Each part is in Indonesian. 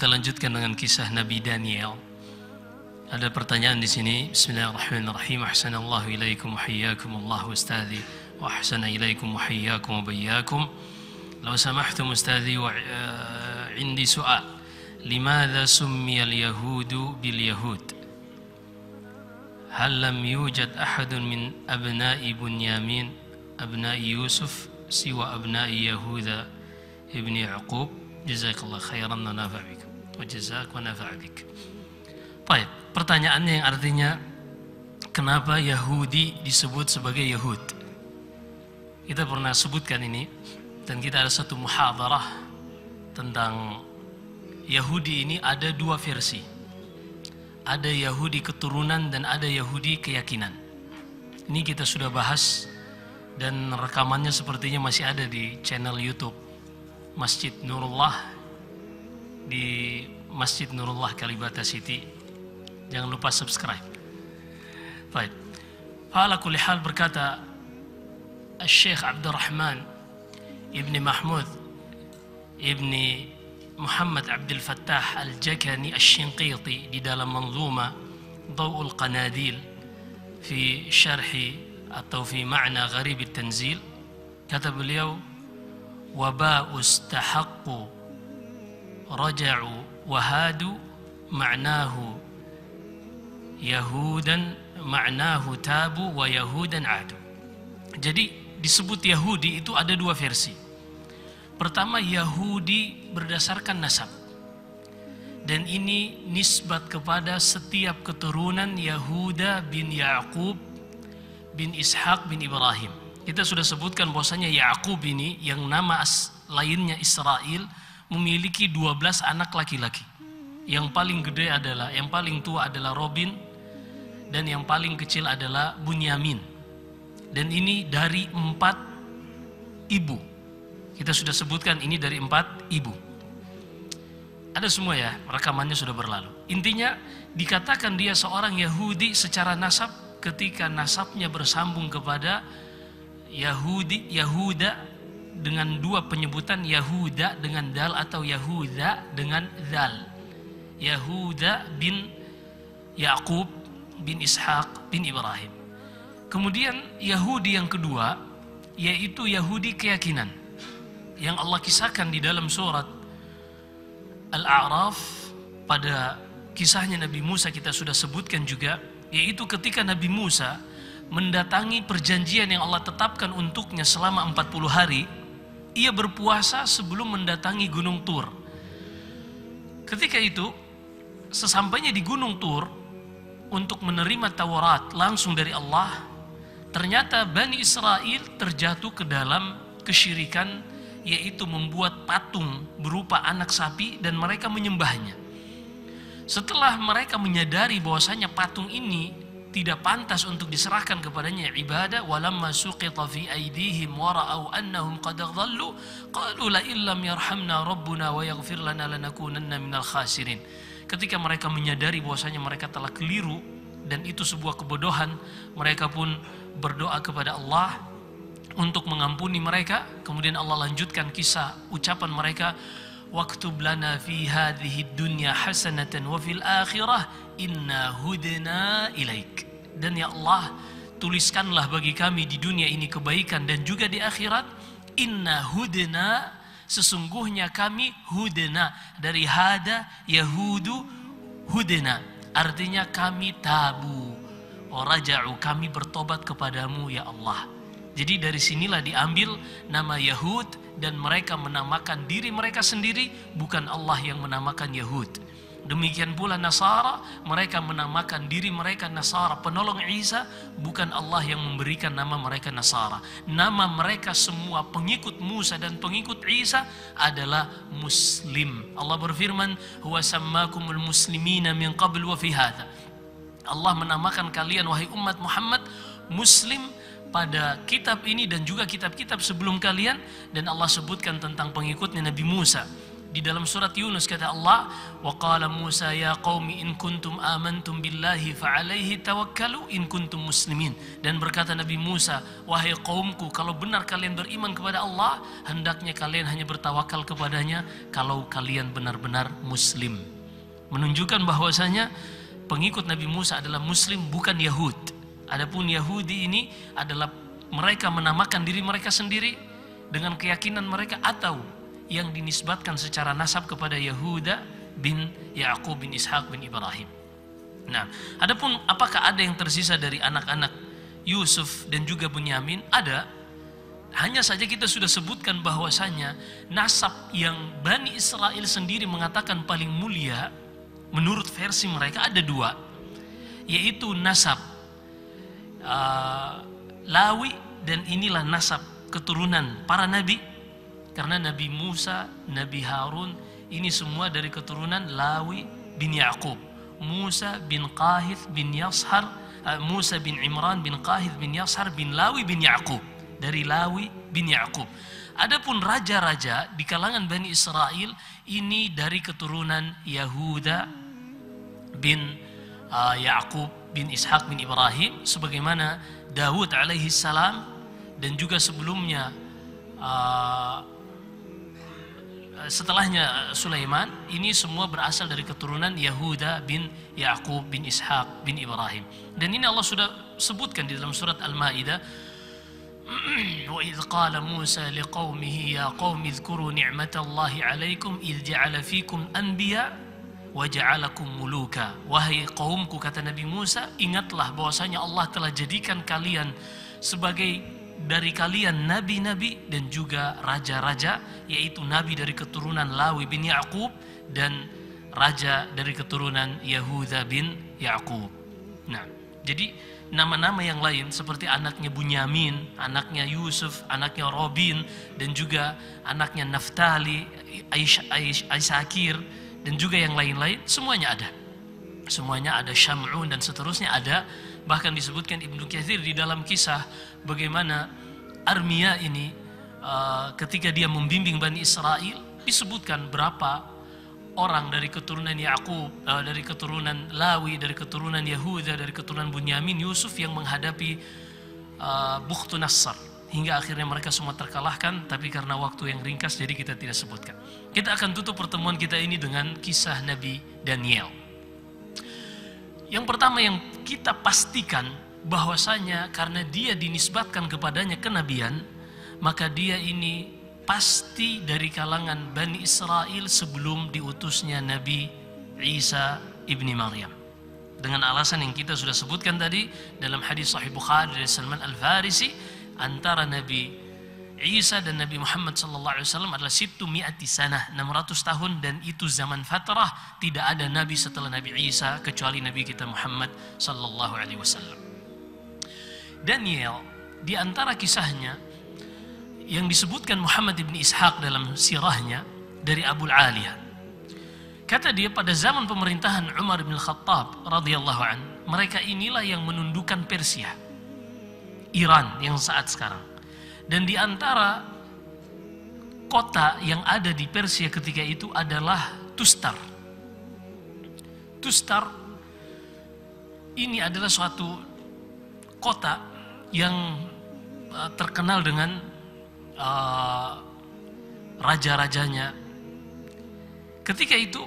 Kita lanjutkan dengan kisah Nabi Daniel. Ada pertanyaan di sini. Bismillahirrahmanirrahim. Ahsanallahu ilaikum wa hayyakumullahu ustadzi wa ahsana ilaikum wa hayyakum wa bayyakum. Law samahtum ustadzi wa indi su'al. Limadha summiya al-yahudu bil yahud? Hal lam yujad ahadun min abna'i Bunyamin abna'i Yusuf siwa abna'i Yahuda ibni Yaqub? Jazakallah khairan wa nafa'a bik. Wa jazak wa nafa'a bik. Baik, pertanyaannya yang artinya kenapa Yahudi disebut sebagai Yahud? Kita pernah sebutkan ini dan kita ada satu muhadarah tentang Yahudi ini ada dua versi. Ada Yahudi keturunan dan ada Yahudi keyakinan. Ini kita sudah bahas dan rekamannya sepertinya masih ada di channel YouTube Masjid Nurullah, di Masjid Nurullah Kalibata City. Jangan lupa subscribe. Baik. Ala kulli hal berkata Syekh Abdurrahman Ibni Mahmud Ibni Muhammad Abdul Fattah Al-Jakani Al-Shinqiti di dalam manzuma Daw'ul Qanadil fi syarhi atau fi ma'na gharib at-tanzil, kata beliau waba'u istahaqqu raja'u wahadu ma'nahu yahudan ma'nahu tabu wa yahudan adu. Jadi disebut Yahudi itu ada dua versi. Pertama, Yahudi berdasarkan nasab, dan ini nisbat kepada setiap keturunan Yahuda bin Yaqub bin Ishaq bin Ibrahim. Kita sudah sebutkan bahwasanya Yaqub ini yang nama lainnya Israel memiliki 12 anak laki-laki. Yang paling gede adalah, yang paling tua adalah Robin, dan yang paling kecil adalah Bunyamin. Dan ini dari 4 ibu. Kita sudah sebutkan ini dari 4 ibu. Ada semua ya, rekamannya sudah berlalu. Intinya dikatakan dia seorang Yahudi secara nasab ketika nasabnya bersambung kepada Yahuda dengan dua penyebutan, Yahuda dengan dal atau Yahuda dengan dal. Yahuda bin Yaqub bin Ishaq bin Ibrahim. Kemudian Yahudi yang kedua yaitu Yahudi keyakinan yang Allah kisahkan di dalam surat Al-A'raf. Pada kisahnya Nabi Musa kita sudah sebutkan juga, yaitu ketika Nabi Musa mendatangi perjanjian yang Allah tetapkan untuknya selama 40 hari, ia berpuasa sebelum mendatangi Gunung Tur. Ketika itu, sesampainya di Gunung Tur untuk menerima Taurat langsung dari Allah, ternyata Bani Israel terjatuh ke dalam kesyirikan, yaitu membuat patung berupa anak sapi dan mereka menyembahnya. Setelah mereka menyadari bahwasanya patung ini tidak pantas untuk diserahkan kepadanya ibadah, walamma suqita fi aydihim wa ra'aw annahum qad dhallu qalu la illam yarhamna rabbuna wa yaghfir lana lanakunanna minal khasirin. Ketika mereka menyadari bahwasanya mereka telah keliru dan itu sebuah kebodohan, mereka pun berdoa kepada Allah untuk mengampuni mereka. Kemudian Allah lanjutkan kisah ucapan mereka, waktub lana fi hadhihi dunya hasanatan wa fil akhirah inna hudna ilaik. Dan ya Allah, tuliskanlah bagi kami di dunia ini kebaikan dan juga di akhirat. Inna hudna, sesungguhnya kami, hudna dari hada yahudu hudna, artinya kami tabu wa raja'u, kami bertobat kepadamu ya Allah. Jadi dari sinilah diambil nama Yahud, dan mereka menamakan diri mereka sendiri, bukan Allah yang menamakan Yahud. Demikian pula Nasara, mereka menamakan diri mereka Nasara, penolong Isa, bukan Allah yang memberikan nama mereka Nasara. Nama mereka semua pengikut Musa dan pengikut Isa adalah Muslim. Allah berfirman, huwa sammakumul muslimina min qabl wa fi hadha. Allah menamakan kalian wahai umat Muhammad Muslim pada kitab ini dan juga kitab-kitab sebelum kalian. Dan Allah sebutkan tentang pengikutnya Nabi Musa, Di dalam surat Yunus kata Allah, wa qala Musa ya qaumi in kuntum amantum billahi fa alaihi tawakkalu in kuntum muslimin. Dan berkata Nabi Musa, wahai kaumku, kalau benar kalian beriman kepada Allah, hendaknya kalian hanya bertawakal kepadanya kalau kalian benar-benar muslim. Menunjukkan bahwasanya pengikut Nabi Musa adalah muslim, bukan Yahud. Adapun Yahudi ini adalah mereka menamakan diri mereka sendiri dengan keyakinan mereka atau yang dinisbatkan secara nasab kepada Yahuda bin Yaqub bin Ishaq bin Ibrahim. Nah, adapun apakah ada yang tersisa dari anak-anak Yusuf dan juga Bunyamin? Ada. Hanya saja kita sudah sebutkan bahwasanya nasab yang Bani Israel sendiri mengatakan paling mulia menurut versi mereka ada dua, yaitu nasab Lawi, dan inilah nasab keturunan para nabi. Karena Nabi Musa, Nabi Harun ini semua dari keturunan Lawi bin Yaqub. Musa bin Qahith bin Yashar, Musa bin Imran bin Qahith bin Yashar bin Lawi bin Yaqub, dari Lawi bin Yaqub. Adapun raja-raja di kalangan Bani Israel ini dari keturunan Yahuda bin Yaqub bin Ishaq bin Ibrahim, sebagaimana Daud alaihi salam dan juga sebelumnya setelahnya Sulaiman. Ini semua berasal dari keturunan Yahuda bin Yaqub bin Ishaq bin Ibrahim. Dan ini Allah sudah sebutkan di dalam surat Al-Maidah, wa idh qala Musa liqaumihi ya qaumi dzkuru ni'matallahi 'alaikum idh ja'ala fikum anbiya wa ja'alakum muluka. Wahai kaumku, kata Nabi Musa, ingatlah bahwasanya Allah telah jadikan kalian sebagai dari kalian nabi-nabi dan juga raja-raja, yaitu nabi dari keturunan Lawi bin Yaqub dan raja dari keturunan Yahuda bin Yaqub. Nah, jadi nama-nama yang lain seperti anaknya Bunyamin, anaknya Yusuf, anaknya Robin, dan juga anaknya Naftali, Aisakir, dan juga yang lain-lain, semuanya ada. Semuanya ada, Syam'un dan seterusnya ada. Bahkan disebutkan Ibnu Katsir di dalam kisah bagaimana Armia ini ketika dia membimbing Bani Israel, disebutkan berapa orang dari keturunan Yaqub, dari keturunan Lawi, dari keturunan Yahuda, dari keturunan Bunyamin, Yusuf yang menghadapi Bukhtun Nassar, hingga akhirnya mereka semua terkalahkan. Tapi karena waktu yang ringkas jadi kita tidak sebutkan. Kita akan tutup pertemuan kita ini dengan kisah Nabi Daniel. Yang pertama yang kita pastikan bahwasanya karena dia dinisbatkan kepadanya kenabian, maka dia ini pasti dari kalangan Bani Israel sebelum diutusnya Nabi Isa ibni Maryam. Dengan alasan yang kita sudah sebutkan tadi dalam hadis Sahih Bukhari dari Salman Al-Farisi, antara Nabi Isa dan Nabi Muhammad SAW adalah sibtu mi'ati sanah, 600 tahun, dan itu zaman fatrah, tidak ada Nabi setelah Nabi Isa kecuali Nabi kita Muhammad SAW. Daniel, di antara kisahnya yang disebutkan Muhammad ibn Ishaq dalam sirahnya dari Abu Aliyah, kata dia pada zaman pemerintahan Umar bin Khattab radhiyallahu an, mereka inilah yang menundukkan Persia, Iran yang saat sekarang. Dan di antara kota yang ada di Persia ketika itu adalah Tustar. Tustar ini adalah suatu kota yang terkenal dengan raja-rajanya. Ketika itu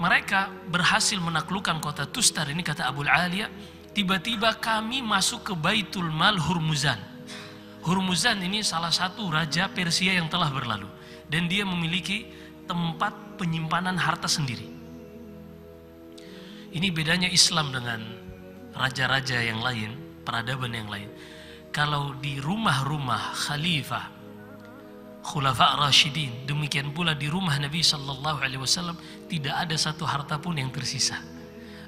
mereka berhasil menaklukkan kota Tustar ini, kata Abu Aliyah, tiba-tiba kami masuk ke Baitul Mal Hurmuzan. Hurmuzan ini salah satu raja Persia yang telah berlalu, dan dia memiliki tempat penyimpanan harta sendiri. Ini bedanya Islam dengan raja-raja yang lain, peradaban yang lain. Kalau di rumah-rumah khalifah, khulafa Rashidin, demikian pula di rumah Nabi SAW, tidak ada satu harta pun yang tersisa.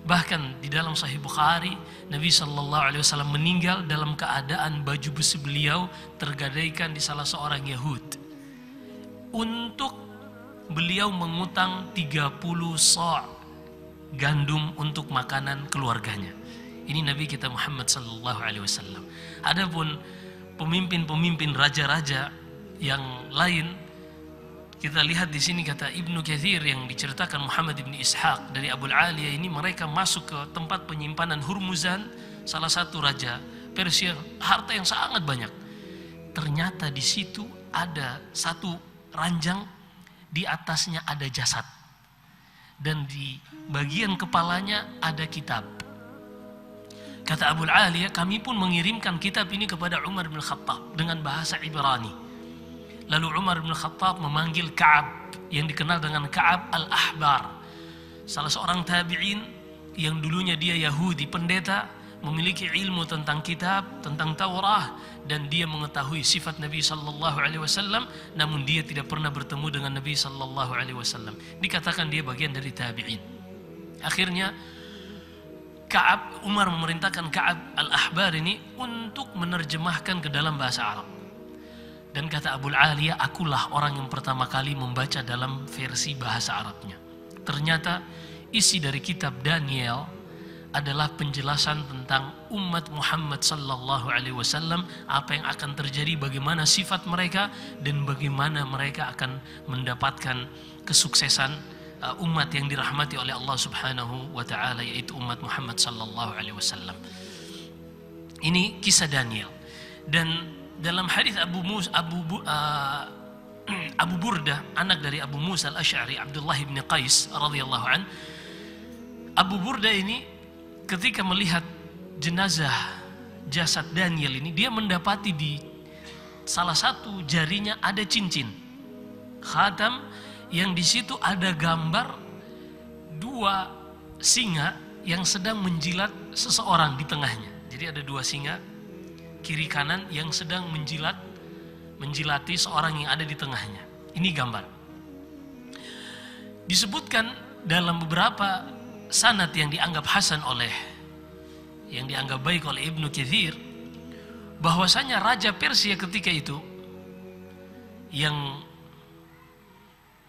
Bahkan di dalam Sahih Bukhari, Nabi SAW meninggal dalam keadaan baju besi beliau tergadaikan di salah seorang Yahud. Untuk beliau mengutang 30 sa' gandum untuk makanan keluarganya. Ini Nabi kita Muhammad SAW. Adapun pemimpin-pemimpin raja-raja yang lain, Kita lihat di sini kata Ibnu Katsir yang diceritakan Muhammad bin Ishaq dari Abu Aliyah ini, mereka masuk ke tempat penyimpanan Hurmuzan, salah satu raja Persia, harta yang sangat banyak. Ternyata di situ ada satu ranjang, di atasnya ada jasad, dan di bagian kepalanya ada kitab. Kata Abu Aliyah, kami pun mengirimkan kitab ini kepada Umar bin Khattab dengan bahasa Ibrani. Lalu Umar bin Khattab memanggil Ka'ab yang dikenal dengan Ka'ab al-Ahbar, salah seorang tabi'in yang dulunya dia Yahudi pendeta, memiliki ilmu tentang kitab, tentang Taurah, dan dia mengetahui sifat Nabi sallallahu alaihi wasallam, namun dia tidak pernah bertemu dengan Nabi sallallahu alaihi wasallam. Dikatakan dia bagian dari tabi'in. Akhirnya Umar memerintahkan Ka'ab al-Ahbar ini untuk menerjemahkan ke dalam bahasa Arab. Dan kata Abu Aliyah, akulah orang yang pertama kali membaca dalam versi bahasa Arabnya. Ternyata isi dari kitab Daniel adalah penjelasan tentang umat Muhammad sallallahu alaihi wasallam, apa yang akan terjadi, bagaimana sifat mereka, dan bagaimana mereka akan mendapatkan kesuksesan umat yang dirahmati oleh Allah Subhanahu wa taala, yaitu umat Muhammad sallallahu alaihi wasallam. Ini kisah Daniel. Dan dalam hadis Abu Burdah, anak dari Abu Musa al-Asy'ari, Abdullah bin Qais radhiyallahu an, Abu Burdah ini ketika melihat jenazah jasad Daniel ini, dia mendapati di salah satu jarinya ada cincin khatam, yang di situ ada gambar dua singa yang sedang menjilat seseorang di tengahnya. Jadi ada dua singa kiri kanan yang sedang menjilati seorang yang ada di tengahnya. Ini gambar. Disebutkan dalam beberapa sanad yang dianggap hasan yang dianggap baik oleh Ibnu Katsir, bahwasanya raja Persia ketika itu yang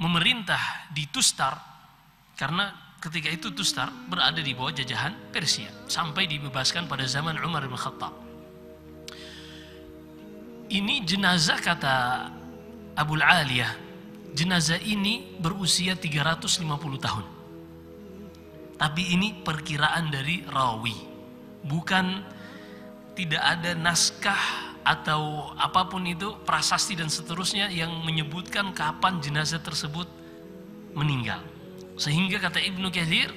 memerintah di Tustar, karena ketika itu Tustar berada di bawah jajahan Persia sampai dibebaskan pada zaman Umar bin Khattab. Ini jenazah, kata Abu Aliyah, jenazah ini berusia 350 tahun. Tapi ini perkiraan dari rawi, bukan, tidak ada naskah atau apapun itu, prasasti dan seterusnya yang menyebutkan kapan jenazah tersebut meninggal. Sehingga kata Ibnu Katsir,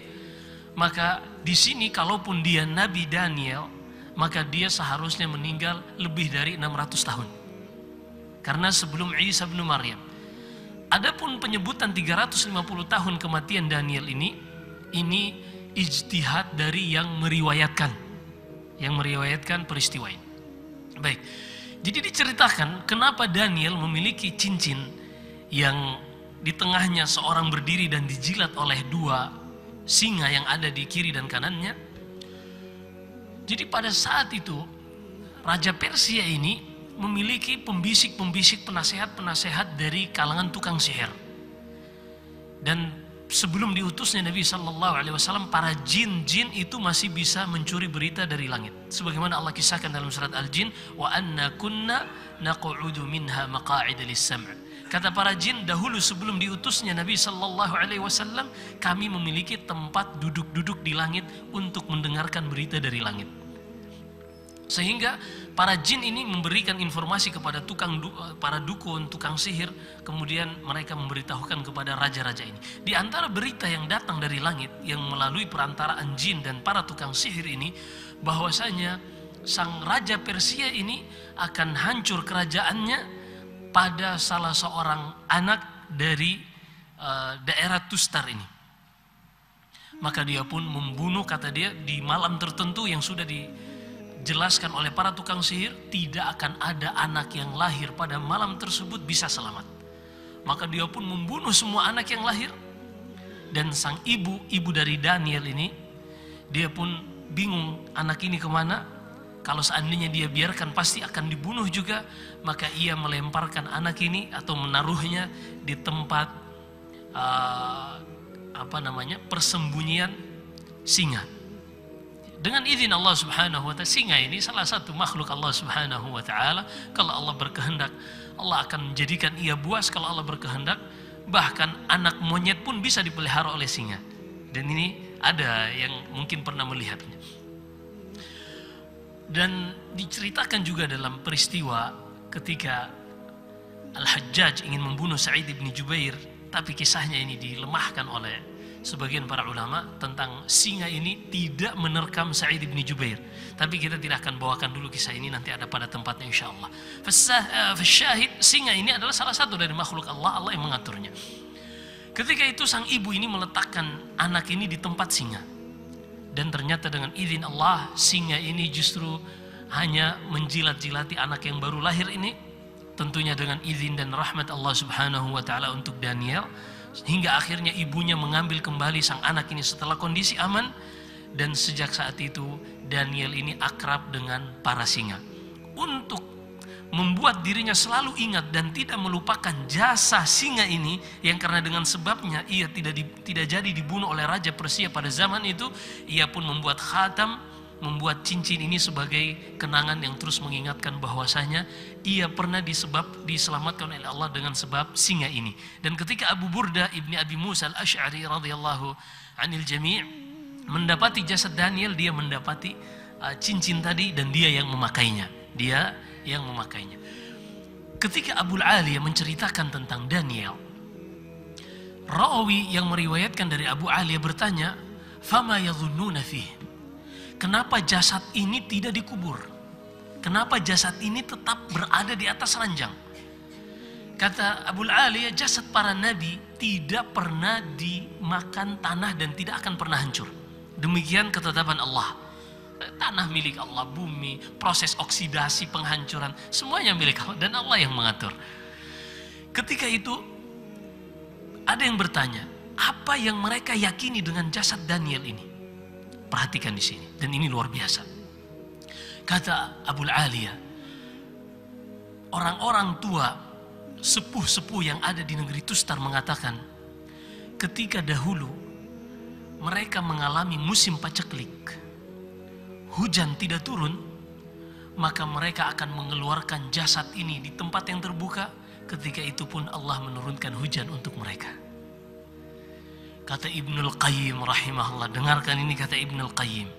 maka di sini kalaupun dia Nabi Daniel, maka dia seharusnya meninggal lebih dari 600 tahun. Karena sebelum Isa bin Maryam. Adapun penyebutan 350 tahun kematian Daniel ini ijtihad dari yang meriwayatkan peristiwa ini. Baik. Jadi diceritakan kenapa Daniel memiliki cincin yang di tengahnya seorang berdiri dan dijilat oleh dua singa yang ada di kiri dan kanannya. Jadi pada saat itu Raja Persia ini memiliki pembisik-pembisik, penasehat-penasehat dari kalangan tukang sihir. Dan sebelum diutusnya Nabi sallallahu alaihi wasallam, para jin-jin itu masih bisa mencuri berita dari langit. Sebagaimana Allah kisahkan dalam surat Al-Jin, wa anna kunna naq'udu minha maqa'ida lis-sam'. Kata para jin, dahulu sebelum diutusnya Nabi sallallahu alaihi wasallam, kami memiliki tempat duduk-duduk di langit untuk mendengarkan berita dari langit. Sehingga para jin ini memberikan informasi kepada para dukun, tukang sihir, kemudian mereka memberitahukan kepada raja-raja ini. Di antara berita yang datang dari langit yang melalui perantaraan jin dan para tukang sihir ini, bahwasanya sang raja Persia ini akan hancur kerajaannya pada salah seorang anak dari daerah Tustar ini. Maka dia pun membunuh, kata dia, di malam tertentu yang sudah dijelaskan oleh para tukang sihir, tidak akan ada anak yang lahir pada malam tersebut bisa selamat. Maka dia pun membunuh semua anak yang lahir. Dan sang ibu dari Daniel ini, dia pun bingung anak ini kemana. Kalau seandainya dia biarkan pasti akan dibunuh juga. Maka ia melemparkan anak ini atau menaruhnya di tempat persembunyian singa. Dengan izin Allah Subhanahu wa ta'ala. Singa ini salah satu makhluk Allah Subhanahu wa ta'ala. Kalau Allah berkehendak, Allah akan menjadikan ia buas. Kalau Allah berkehendak, Bahkan anak monyet pun bisa dipelihara oleh singa. Dan ini ada yang mungkin pernah melihatnya. Dan diceritakan juga dalam peristiwa ketika Al-Hajjaj ingin membunuh Sa'id bin Jubair, tapi kisahnya ini dilemahkan oleh sebagian para ulama tentang singa ini tidak menerkam Sa'id bin Jubair. Tapi kita tidak akan bawakan dulu kisah ini, nanti ada pada tempatnya insyaallah. Fasyahid, singa ini adalah salah satu dari makhluk Allah, Allah yang mengaturnya. Ketika itu sang ibu ini meletakkan anak ini di tempat singa. Dan ternyata dengan izin Allah, singa ini justru hanya menjilat-jilati anak yang baru lahir ini, tentunya dengan izin dan rahmat Allah Subhanahu wa taala untuk Daniel, hingga akhirnya ibunya mengambil kembali sang anak ini setelah kondisi aman. Dan sejak saat itu Daniel ini akrab dengan para singa. Untuk membuat dirinya selalu ingat dan tidak melupakan jasa singa ini, yang karena dengan sebabnya ia tidak jadi dibunuh oleh Raja Persia pada zaman itu, ia pun membuat khatam, membuat cincin ini sebagai kenangan yang terus mengingatkan bahwasanya ia pernah diselamatkan oleh Allah dengan sebab singa ini. Dan ketika Abu Burda ibni Abi Musa al-Ash'ari radhiyallahu anil jami' mendapati jasad Daniel, dia mendapati cincin tadi dan dia yang memakainya. Ketika Abu Aliyah menceritakan tentang Daniel, rawi yang meriwayatkan dari Abu Aliyah bertanya, "Fama yadhunnuna fih?" Kenapa jasad ini tidak dikubur? Kenapa jasad ini tetap berada di atas ranjang? Kata Abu Aliyah, jasad para nabi tidak pernah dimakan tanah dan tidak akan pernah hancur. Demikian ketetapan Allah. Tanah milik Allah, bumi, proses oksidasi, penghancuran, semuanya milik Allah dan Allah yang mengatur. Ketika itu ada yang bertanya, apa yang mereka yakini dengan jasad Daniel ini? Perhatikan di sini, dan ini luar biasa. Kata Abu Aliyah, orang-orang tua, sepuh-sepuh yang ada di negeri Tustar mengatakan, ketika dahulu mereka mengalami musim paceklik, hujan tidak turun, maka mereka akan mengeluarkan jasad ini di tempat yang terbuka. Ketika itu pun Allah menurunkan hujan untuk mereka. Kata Ibnul Qayyim rahimahullah, dengarkan ini kata Ibnul Qayyim.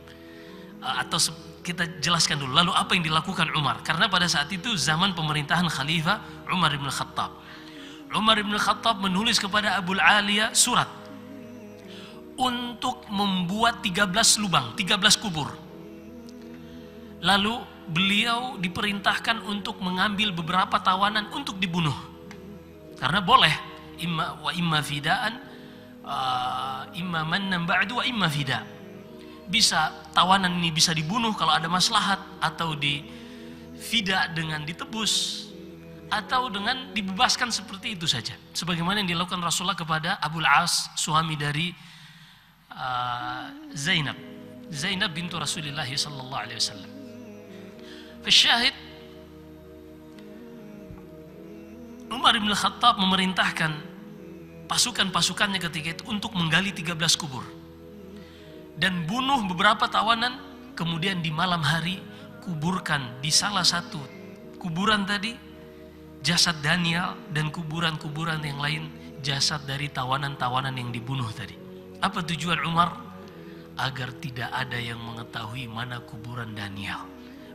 Atau kita jelaskan dulu, lalu apa yang dilakukan Umar? Karena pada saat itu zaman pemerintahan Khalifah Umar bin Khattab. Umar bin Khattab menulis kepada Abu Aliyah surat untuk membuat 13 lubang, 13 kubur. Lalu beliau diperintahkan untuk mengambil beberapa tawanan untuk dibunuh. Karena boleh, imma fidaan, imma mannan ba'du wa imma fida. Bisa tawanan ini bisa dibunuh kalau ada maslahat, atau di fida dengan ditebus, atau dengan dibebaskan seperti itu saja. Sebagaimana yang dilakukan Rasulullah kepada Abul As, suami dari Zainab bintu Rasulullah sallallahu alaihi wasallam. Fasyahid, Umar bin Khattab memerintahkan pasukan-pasukannya ketika itu untuk menggali 13 kubur dan bunuh beberapa tawanan. Kemudian di malam hari kuburkan di salah satu kuburan tadi jasad Daniel, dan kuburan-kuburan yang lain jasad dari tawanan-tawanan yang dibunuh tadi. Apa tujuan Umar? Agar tidak ada yang mengetahui mana kuburan Daniel.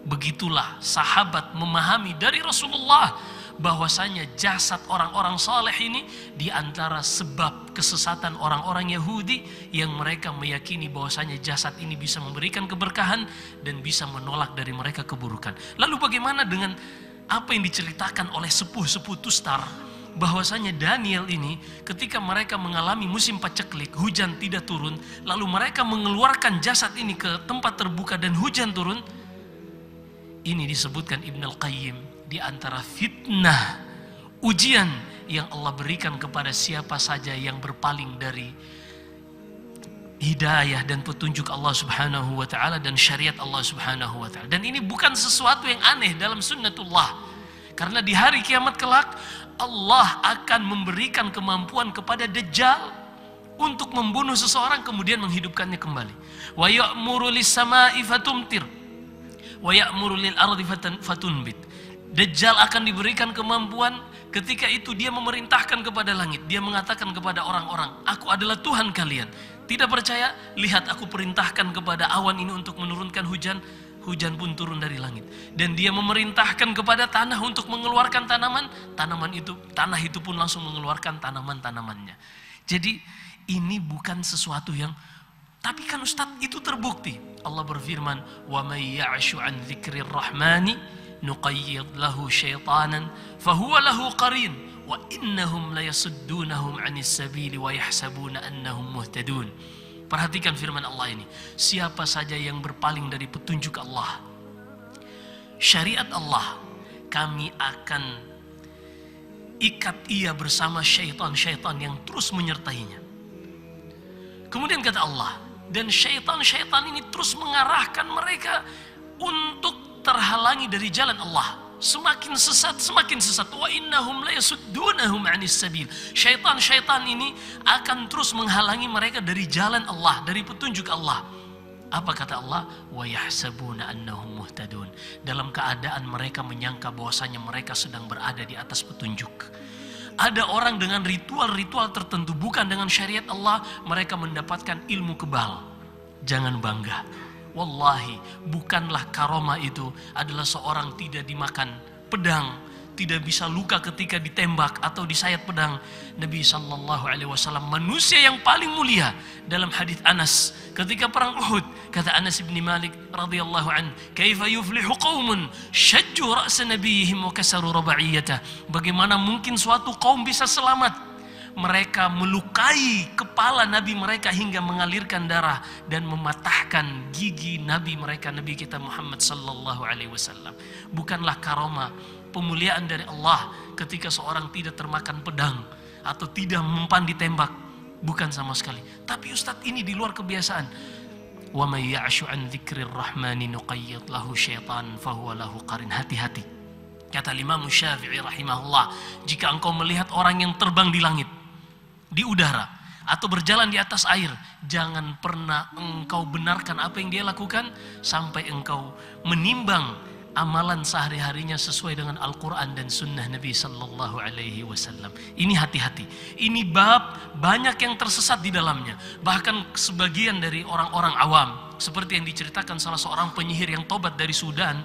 Begitulah sahabat memahami dari Rasulullah bahwasanya jasad orang-orang saleh ini di antara sebab kesesatan orang-orang Yahudi yang mereka meyakini bahwasanya jasad ini bisa memberikan keberkahan dan bisa menolak dari mereka keburukan. Lalu bagaimana dengan apa yang diceritakan oleh sepuh-sepuh Tustar, bahwasanya Daniel ini ketika mereka mengalami musim paceklik, hujan tidak turun, lalu mereka mengeluarkan jasad ini ke tempat terbuka dan hujan turun. Ini disebutkan Ibnul Qayyim di antara fitnah, ujian yang Allah berikan kepada siapa saja yang berpaling dari hidayah dan petunjuk Allah Subhanahu wa taala dan syariat Allah Subhanahu wa taala. Dan ini bukan sesuatu yang aneh dalam sunnatullah. Karena di hari kiamat kelak Allah akan memberikan kemampuan kepada Dajjal untuk membunuh seseorang kemudian menghidupkannya kembali. Wa ya'muru lis-sama'i fatumtir wa ya'muru lil ardi fatunbit. Dajjal akan diberikan kemampuan Ketika itu dia memerintahkan kepada langit, dia mengatakan kepada orang-orang, aku adalah Tuhan kalian. Tidak percaya? Lihat, aku perintahkan kepada awan ini untuk menurunkan hujan, hujan pun turun dari langit. Dan dia memerintahkan kepada tanah untuk mengeluarkan tanaman, tanah itu pun langsung mengeluarkan tanaman-tanamannya. Jadi ini bukan sesuatu yang, tapi kan Ustadz itu terbukti. Allah berfirman, wa may ya'shu an dzikrir rahmani nuqayyid lahu syaitanan fahuwa lahu qarin wa innahum layasuddunahum 'anis sabili wa yahsabuna annahum muhtadun. Perhatikan firman Allah ini. Siapa saja yang berpaling dari petunjuk Allah, syariat Allah, kami akan ikat ia bersama syaitan-syaitan yang terus menyertainya. Kemudian kata Allah, dan syaitan-syaitan ini terus mengarahkan mereka untuk terhalangi dari jalan Allah. Semakin sesat, semakin sesat. Wa innahum la yasuddunahum 'anis sabil. Syaitan-syaitan ini akan terus menghalangi mereka dari jalan Allah, dari petunjuk Allah. Apa kata Allah? Wa yahsabuna annahum muhtadun. Dalam keadaan mereka menyangka bahwasanya mereka sedang berada di atas petunjuk. Ada orang dengan ritual-ritual tertentu, bukan dengan syariat Allah, mereka mendapatkan ilmu kebal. Jangan bangga. Wallahi, bukanlah karomah itu adalah seorang tidak dimakan pedang, tidak bisa luka ketika ditembak atau disayat pedang. Nabi SAW manusia yang paling mulia. Dalam hadis Anas ketika perang Uhud, kata Anas bin Malik radhiyallahu an, "Kaifa yuflihu qaumun shajju ra's nabiyihim wa kasaru rabaiyatah?" Bagaimana mungkin suatu kaum bisa selamat? Mereka melukai kepala Nabi mereka hingga mengalirkan darah dan mematahkan gigi Nabi mereka, Nabi kita Muhammad sallallahu alaihi wasallam. Bukanlah karomah, pemuliaan dari Allah ketika seorang tidak termakan pedang atau tidak mempan ditembak, bukan sama sekali. Tapi Ustadz, ini di luar kebiasaan. Wa may ya'shu an dzikrir rahmani nuqayyid lahu syaitan fahuwa lahu qarin. Hati-hati. Kata Imam Syafi'i rahimahullah, jika engkau melihat orang yang terbang di langit, di udara, atau berjalan di atas air, jangan pernah engkau benarkan apa yang dia lakukan sampai engkau menimbang amalan sehari-harinya sesuai dengan Al-Quran dan Sunnah Nabi Sallallahu Alaihi Wasallam. Ini hati-hati. Ini bab banyak yang tersesat di dalamnya. Bahkan sebagian dari orang-orang awam, seperti yang diceritakan salah seorang penyihir yang tobat dari Sudan,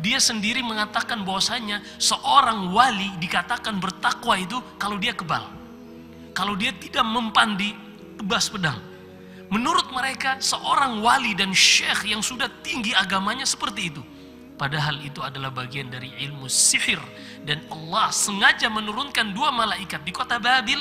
dia sendiri mengatakan bahwasanya seorang wali dikatakan bertakwa itu kalau dia kebal, kalau dia tidak mempan di tebas pedang. Menurut mereka seorang wali dan syekh yang sudah tinggi agamanya seperti itu. Padahal itu adalah bagian dari ilmu sihir. Dan Allah sengaja menurunkan dua malaikat di kota Babil,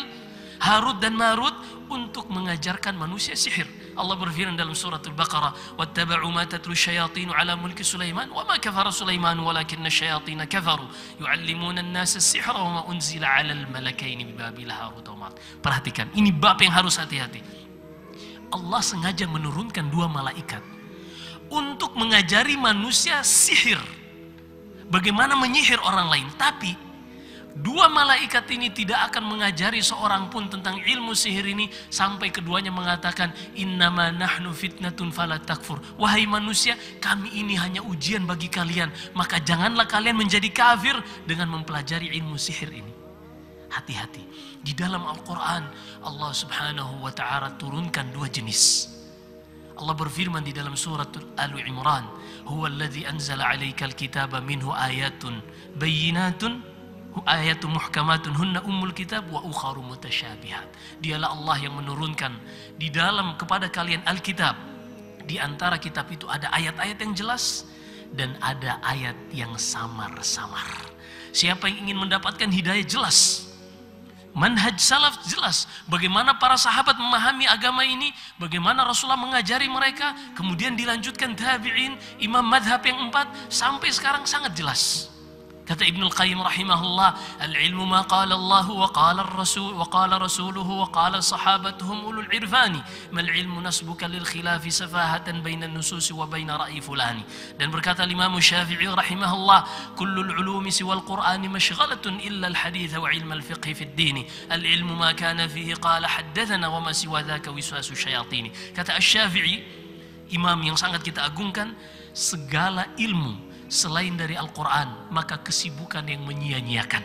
Harut dan Marut, untuk mengajarkan manusia sihir. Allah berfirman dalam surah Al-Baqarah, "Wattaba'u ma tatlu syayatinu 'ala mulki Sulaiman wa ma kafara Sulaiman walakinna syayatina kafaru yu'allimuna an-nasa as-sihra wa ma unzila 'alal malakaini bi Babil Harut wa Marut." Perhatikan, ini bab yang harus hati-hati. Allah sengaja menurunkan dua malaikat untuk mengajari manusia sihir, bagaimana menyihir orang lain. Tapi dua malaikat ini tidak akan mengajari seorang pun tentang ilmu sihir ini sampai keduanya mengatakan, "Innama nahnu fitnatun fala takfur." Wahai manusia, kami ini hanya ujian bagi kalian, maka janganlah kalian menjadi kafir dengan mempelajari ilmu sihir ini. Hati-hati. Di dalam Al-Quran, Allah Subhanahu wa ta'ala turunkan dua jenis. Allah berfirman di dalam surat Al-Imran, "Huwa alladhi anzala 'alaikal kitaba minhu ayatun bayyinatun ayatun muhkamatun hunna ummul kitab wa ukharu mutasyabihat." Dialah Allah yang menurunkan di dalam kepada kalian Alkitab. Di antara kitab itu ada ayat-ayat yang jelas dan ada ayat yang samar-samar. Siapa yang ingin mendapatkan hidayah jelas, manhaj salaf jelas, bagaimana para sahabat memahami agama ini, bagaimana Rasulullah mengajari mereka, kemudian dilanjutkan tabi'in, imam madhab yang 4, sampai sekarang sangat jelas. Kata Ibnul Qayyim rahimahullah, "Al-ilmu ma qala Allah wa qala ar-rasul wa qala rasuluhu wa qala sahabatuhum ulul irfani, mal ilmu nasbuka lil khilafi safahatan bainan nususi wa baina ra'yi fulani." Dan berkata Imam Syafi'i rahimahullah, "Kullul ulumi siwal Qur'ani mashghalatun illa al-hadith wa ilm al-fiqh fi ad-din. Al-ilmu ma kana fihi qala haddathana wa ma siwa dhaka wiswasu syayatini." Kata Asy-Syafi'i, imam yang sangat kita agungkan, segala ilmu selain dari Al-Quran, maka kesibukan yang menyia-nyiakan.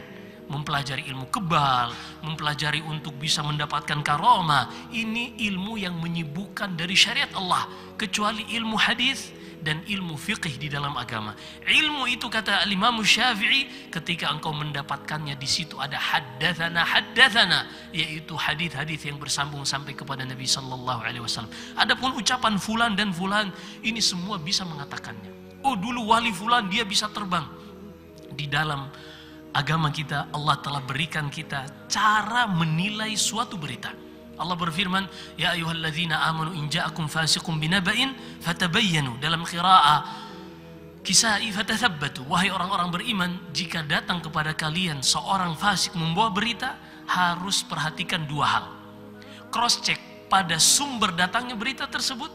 mempelajari ilmu kebal, mempelajari untuk bisa mendapatkan karomah. Ini ilmu yang menyibukkan dari syariat Allah, kecuali ilmu hadis dan ilmu fiqih di dalam agama. Ilmu itu kata Imam Syafi'i, ketika engkau mendapatkannya di situ ada haddatsana, yaitu hadis-hadis yang bersambung sampai kepada Nabi sallallahu alaihi wasallam. Adapun ucapan fulan dan fulan, ini semua bisa mengatakannya. Oh, dulu wali fulan dia bisa terbang. Di dalam agama kita Allah telah berikan kita cara menilai suatu berita. Allah berfirman, ya ayyuhalladzina amanu in ja'akum fasiqun binaba'in fatabayyanu. Dalam qiraah Kisai, fatathabbatu. Wahai orang-orang beriman, jika datang kepada kalian seorang fasik membawa berita, harus perhatikan dua hal. Cross check pada sumber datangnya berita tersebut.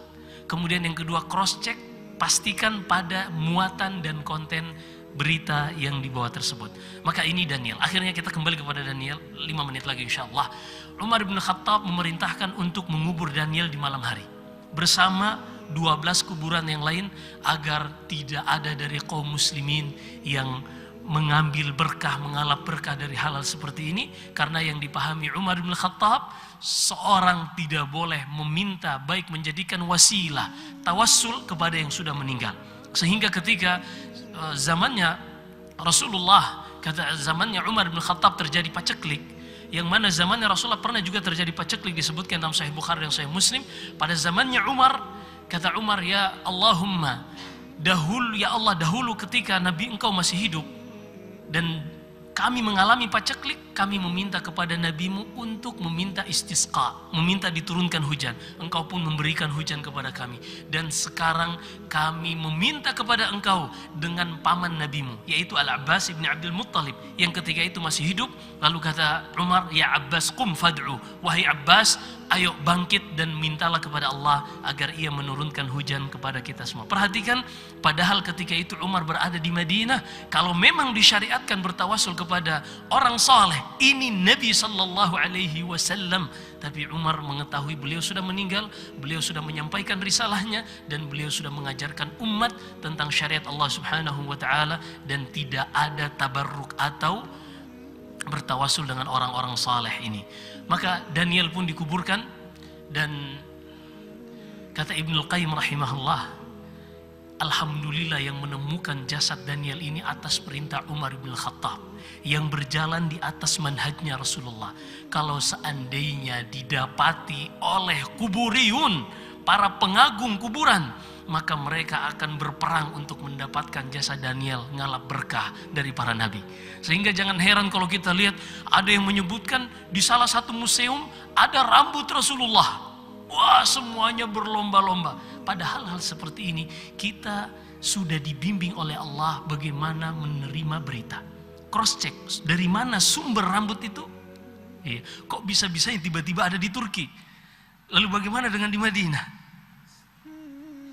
Kemudian yang kedua, cross check, pastikan pada muatan dan konten berita yang dibawa tersebut. Maka ini Daniel. Akhirnya kita kembali kepada Daniel 5 menit lagi insyaAllah. Umar bin Khattab memerintahkan untuk mengubur Daniel di malam hari bersama 12 kuburan yang lain, agar tidak ada dari kaum muslimin yang mengambil berkah, mengalap berkah dari hal-hal seperti ini. Karena yang dipahami Umar bin Khattab, seorang tidak boleh meminta, baik menjadikan wasilah tawassul kepada yang sudah meninggal. Sehingga ketika zamannya Rasulullah, kata zamannya Umar bin Khattab terjadi paceklik, yang mana zamannya Rasulullah pernah juga terjadi paceklik, disebutkan dalam Sahih Bukhari dan Sahih Muslim. Pada zamannya Umar, kata Umar, ya Allahumma, dahulu ya Allah, dahulu ketika Nabi engkau masih hidup dan kami mengalami paceklik, kami meminta kepada Nabimu untuk meminta istisqa, meminta diturunkan hujan. Engkau pun memberikan hujan kepada kami. Dan sekarang kami meminta kepada engkau dengan paman Nabimu, yaitu Al-Abbas ibn Abdul Muttalib, yang ketika itu masih hidup. Lalu kata Umar, ya Abbas qum fad'u. Wahai Abbas, ayo bangkit dan mintalah kepada Allah agar ia menurunkan hujan kepada kita semua. Perhatikan, padahal ketika itu Umar berada di Madinah. Kalau memang disyariatkan bertawasul kepada orang saleh, ini Nabi sallallahu alaihi wasallam, tapi Umar mengetahui beliau sudah meninggal, beliau sudah menyampaikan risalahnya, dan beliau sudah mengajarkan umat tentang syariat Allah subhanahu wa ta'ala, dan tidak ada tabarruk atau bertawasul dengan orang-orang saleh ini. Maka Daniel pun dikuburkan, dan kata Ibnul Qayyim rahimahullah, alhamdulillah yang menemukan jasad Daniel ini atas perintah Umar bin Khattab, yang berjalan di atas manhajnya Rasulullah. Kalau seandainya didapati oleh kuburiyun, para pengagung kuburan, maka mereka akan berperang untuk mendapatkan jasa Daniel, ngalap berkah dari para nabi. Sehingga jangan heran kalau kita lihat ada yang menyebutkan di salah satu museum ada rambut Rasulullah. Wah, semuanya berlomba-lomba. Padahal hal seperti ini kita sudah dibimbing oleh Allah bagaimana menerima berita. Cross check, dari mana sumber rambut itu? Iya. Kok bisa-bisanya tiba-tiba ada di Turki? Lalu bagaimana dengan di Madinah?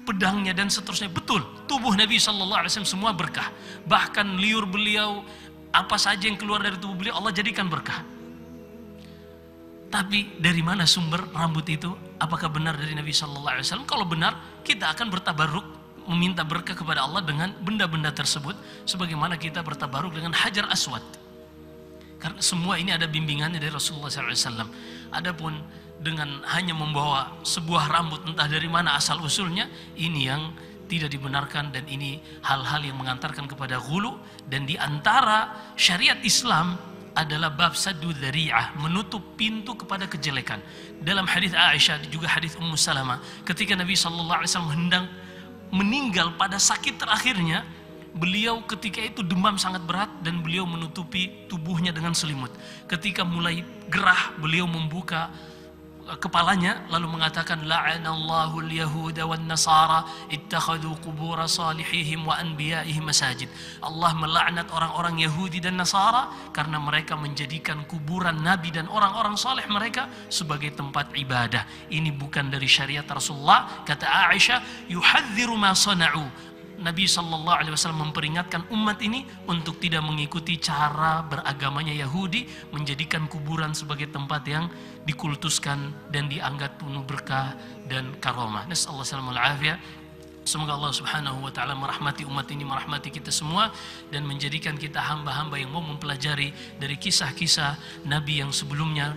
Pedangnya dan seterusnya. Betul, tubuh Nabi sallallahu alaihi wasallam semua berkah. Bahkan liur beliau, apa saja yang keluar dari tubuh beliau Allah jadikan berkah. Tapi dari mana sumber rambut itu? Apakah benar dari Nabi sallallahu alaihi wasallam? Kalau benar, kita akan bertabarruk, meminta berkah kepada Allah dengan benda-benda tersebut, sebagaimana kita bertabaruk dengan Hajar Aswad. Karena semua ini ada bimbingannya dari Rasulullah SAW. Adapun dengan hanya membawa sebuah rambut entah dari mana asal usulnya, ini yang tidak dibenarkan, dan ini hal-hal yang mengantarkan kepada ghulu. Dan di antara syariat Islam adalah bab saddu dzari'ah, menutup pintu kepada kejelekan. Dalam hadis Aisyah juga hadis Ummu Salamah, ketika Nabi sallallahu alaihi wasallam hendak meninggal pada sakit terakhirnya, beliau ketika itu demam sangat berat dan beliau menutupi tubuhnya dengan selimut. Ketika mulai gerah, beliau membuka kepalanya lalu mengatakan, la'anallahu al-yahuda wan nasara ittakhadhu qubur salihihim wa anbiya'ihim masajid. Allah melaknat orang-orang Yahudi dan Nasara karena mereka menjadikan kuburan nabi dan orang-orang saleh mereka sebagai tempat ibadah. Ini bukan dari syariat Rasulullah. Kata Aisyah, yuhadziru ma sana'u. Nabi SAW memperingatkan umat ini untuk tidak mengikuti cara beragamanya Yahudi, menjadikan kuburan sebagai tempat yang dikultuskan dan dianggap penuh berkah dan karomah. Nasallahu alaihi wasallam. Semoga Allah Subhanahu wa taala merahmati umat ini, merahmati kita semua, dan menjadikan kita hamba-hamba yang mau mempelajari dari kisah-kisah Nabi yang sebelumnya.